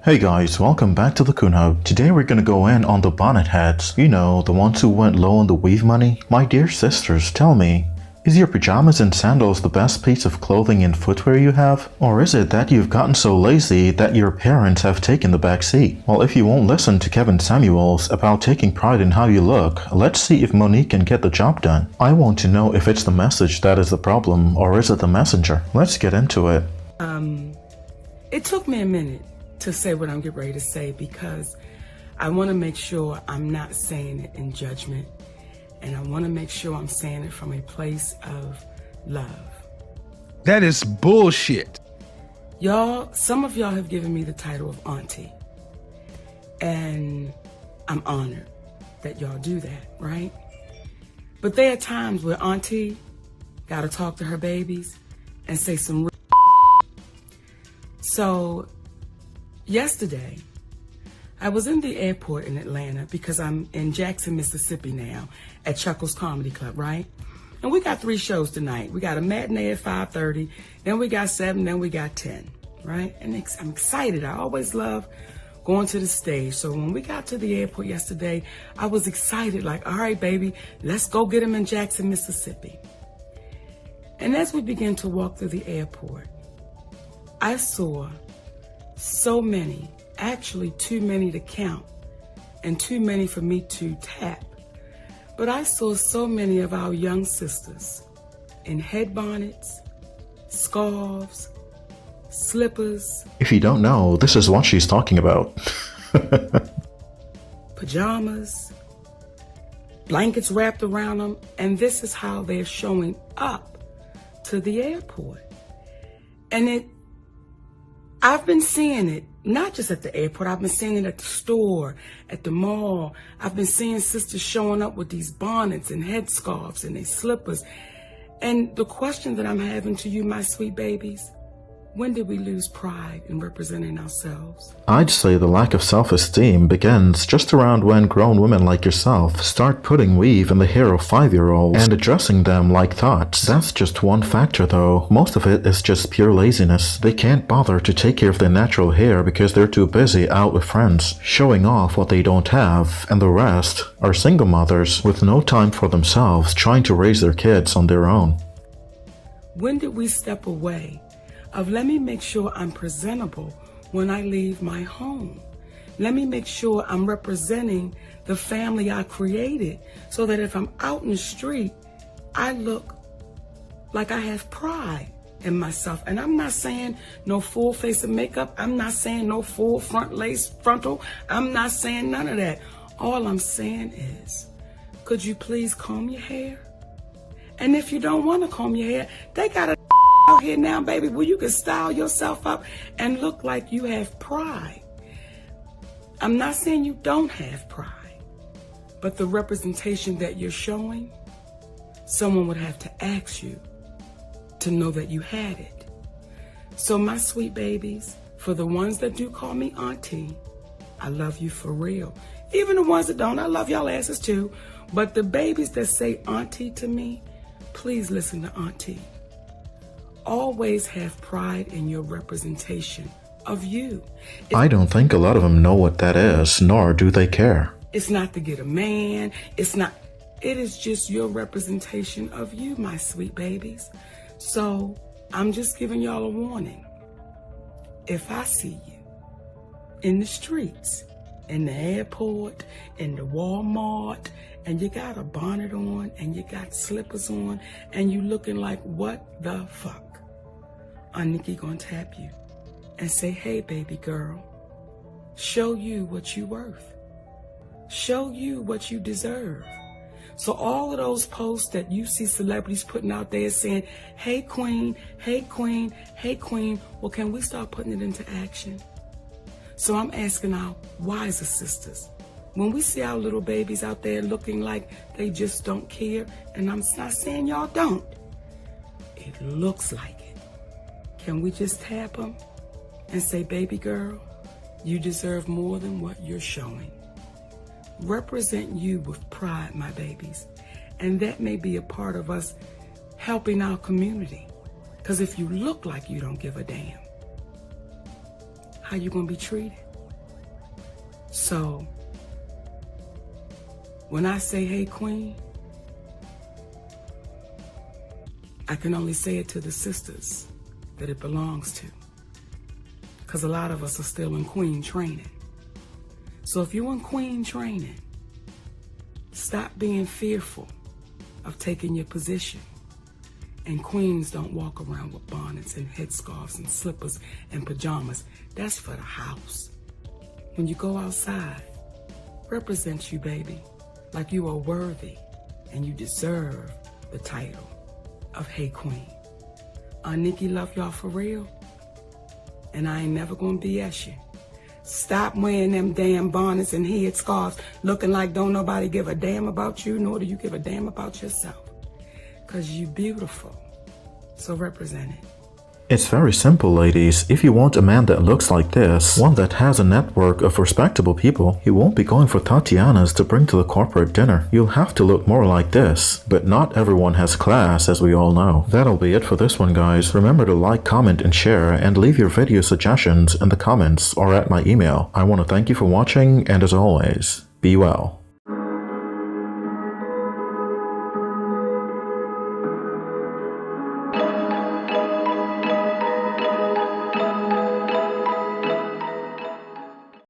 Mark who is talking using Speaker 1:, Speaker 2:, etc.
Speaker 1: Hey guys, welcome back to the Coon Hub. Today we're gonna go in on the bonnet heads. You know, the ones who went low on the weave money. My dear sisters, tell me, is your pajamas and sandals the best piece of clothing and footwear you have? Or is it that you've gotten so lazy that your parents have taken the back seat? Well, if you won't listen to Kevin Samuels about taking pride in how you look, let's see if Monique can get the job done. I want to know if it's the message that is the problem or is it the messenger? Let's get into it.
Speaker 2: It took me a minute to say what I'm getting ready to say because I want to make sure I'm not saying it in judgment, and I want to make sure I'm saying it from a place of love.
Speaker 3: That is bullshit.
Speaker 2: Y'all, some of y'all have given me the title of auntie, and I'm honored that y'all do that, right? But there are times where auntie gotta talk to her babies and say some real. So yesterday, I was in the airport in Atlanta because I'm in Jackson, Mississippi now at Chuckles Comedy Club, right? And we got 3 shows tonight. We got a matinee at 5:30, then we got 7, then we got 10, right? And I'm excited. I always love going to the stage. So when we got to the airport yesterday, I was excited, like, all right, baby, let's go get them in Jackson, Mississippi. And as we began to walk through the airport, I saw so many, actually too many to count and too many for me to tap. But I saw so many of our young sisters in head bonnets, scarves, slippers.
Speaker 1: If you don't know, this is what she's talking about.
Speaker 2: Pajamas, blankets wrapped around them, and this is how they're showing up to the airport. And I've been seeing it, not just at the airport, I've been seeing it at the store, at the mall. I've been seeing sisters showing up with these bonnets and headscarves and their slippers. And the question that I'm having to you, my sweet babies, when did we lose pride in representing ourselves?
Speaker 1: I'd say the lack of self-esteem begins just around when grown women like yourself start putting weave in the hair of 5-year-olds and addressing them like thoughts. That's just one factor though. Most of it is just pure laziness. They can't bother to take care of their natural hair because they're too busy out with friends, showing off what they don't have, and the rest are single mothers with no time for themselves trying to raise their kids on their own.
Speaker 2: When did we step away of let me make sure I'm presentable when I leave my home? Let me make sure I'm representing the family I created so that if I'm out in the street, I look like I have pride in myself. And I'm not saying no full face of makeup. I'm not saying no full front lace frontal. I'm not saying none of that. All I'm saying is, could you please comb your hair? And if you don't want to comb your hair, they got a out here now, baby, where you can style yourself up and look like you have pride. I'm not saying you don't have pride, but the representation that you're showing, someone would have to ask you to know that you had it. So my sweet babies, for the ones that do call me auntie, I love you for real. Even the ones that don't, I love y'all asses too. But the babies that say auntie to me, please listen to auntie. Always have pride in your representation of you.
Speaker 1: I don't think a lot of them know what that is, nor do they care.
Speaker 2: It's not to get a man. It is just your representation of you, my sweet babies. So I'm just giving y'all a warning. If I see you in the streets, in the airport, in the Walmart, and you got a bonnet on and you got slippers on and you looking like what the fuck, Nikki gonna tap you and say, hey, baby girl, show you what you worth. Show you what you deserve. So all of those posts that you see celebrities putting out there saying, hey, queen, hey, queen, hey, queen, well, can we start putting it into action? So I'm asking our wiser sisters, when we see our little babies out there looking like they just don't care, and I'm not saying y'all don't, it looks like it. Can we just tap them and say, baby girl, you deserve more than what you're showing. Represent you with pride, my babies. And that may be a part of us helping our community. Because if you look like you don't give a damn, how you gonna be treated? So, when I say, hey, queen, I can only say it to the sisters that it belongs to. Because a lot of us are still in queen training. So if you're in queen training, stop being fearful of taking your position. And queens don't walk around with bonnets and headscarves and slippers and pajamas. That's for the house. When you go outside, represent you, baby, like you are worthy and you deserve the title of Hey Queen. Nikki love y'all for real, and I ain't never gonna BS you. Stop wearing them damn bonnets and headscarves looking like don't nobody give a damn about you, nor do you give a damn about yourself. Cause you beautiful, so represent it.
Speaker 1: It's very simple, ladies. If you want a man that looks like this, one that has a network of respectable people, you won't be going for Tatianas to bring to the corporate dinner. You'll have to look more like this. But not everyone has class, as we all know. That'll be it for this one, guys. Remember to like, comment, and share, and leave your video suggestions in the comments or at my email. I want to thank you for watching, and as always, be well.